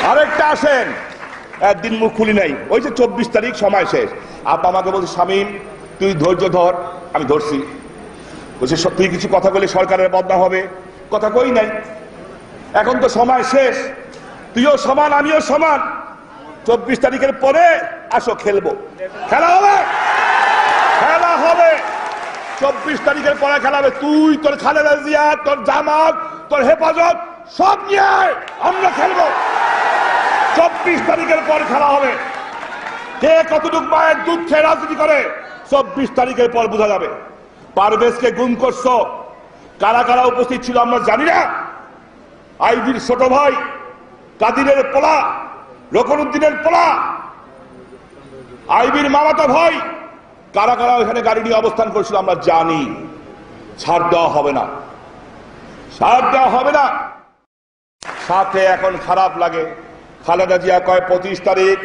আরেকটা আসেন, একদিন মুখ খুলি নাই, ওই যে 24 তারিখ সময় শেষ, আপা আমাকে বলছে শামীম তুই ধৈর্য ধর। আমি ধরছি। বলছে তুই কিছু কথা বলে সরকারের বদনাম হবে, কথা কই নাই। এখন তো সময় শেষ, তুইও সমান আমিও সমান। 24 তারিখের পরে আসো, খেলবো, খেলা হবে, খেলা হবে। 24 তারিখের পরে খেলা হবে। তুই তোর খালেদা জিয়া, তোর জামাত, তোর হেফাজত সব নিয়ে আমরা খেলবো। 24 তারিখের পর খেলা হবে। কে কতটুক মায়ের দুধ খেয়ে রাজনীতি করে 24 তারিখের পর বোঝা যাবে। পারভেজকে গুম করছো, কারা কারা উপস্থিত ছিল আমরা জানি না। আইবির ছোট ভাই, কাদিরের পোলা, রকনউদ্দিনের পোলা, আইবির মামাতো ভাই, কারা কারা ওখানে গাড়ি নিয়ে অবস্থান করছিল আমরা জানি। ছাড় দেওয়া হবে না, ছাড় দেওয়া হবে না। সাথে এখন খারাপ লাগে, খালেদা জিয়া কয় 25 তারিখ,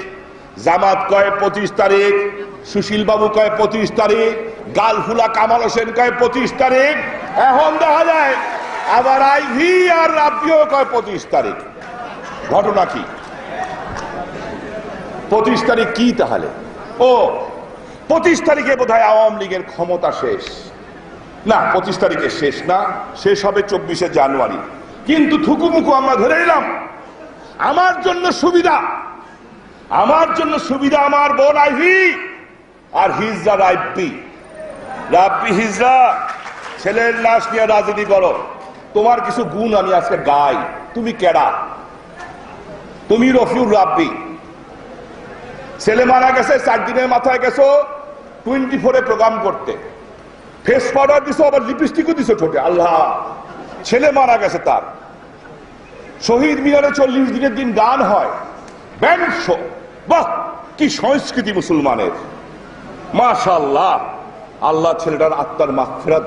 জামাত কয় 25 তারিখ, সুশীল বাবু কয় 25 তারিখ, গালফুলা কামাল হোসেন কয় 25 তারিখ। এখন দেখা যায় আবার আইভি আর রাব্বিও কয় 25 তারিখ। ঘটনা কি? 25 তারিখ কি তাহলে? ও 25 তারিখে বোধহয় আওয়ামী লীগের ক্ষমতা শেষ। না, 25 তারিখে শেষ না, শেষ হবে 24শে জানুয়ারি। কিন্তু থুকুমুকু আমরা ধরে নিলাম। আমার জন্য সুবিধা, আমার জন্য সুবিধা আমার বোন আইভি আর হিজরা রাব্বি। রাব্বি হিজরা ছেলের লাশ নিয়ে রাজনীতি করো। তোমার কিছু গুণ আমি আজকে গাই। তুমি কেডা? তুমি রফিউর রাব্বি। ছেলে মারা গেছে, 4 দিনের মাথায় গেছো 24-এ প্রোগ্রাম করতে, ফেস পাউডার দিছো, আবার লিপস্টিকও দিছো ঠোঁটে। আল্লাহ, ছেলে মারা গেছে তার। শহীদ মিনারে 40 দিনের দিন গান হয়, ব্যান্ড শো। বাহ, কি সংস্কৃতি মুসলমানের! মাশাআল্লাহ। আল্লাহ ছেলেটার আত্মার মাগফিরাত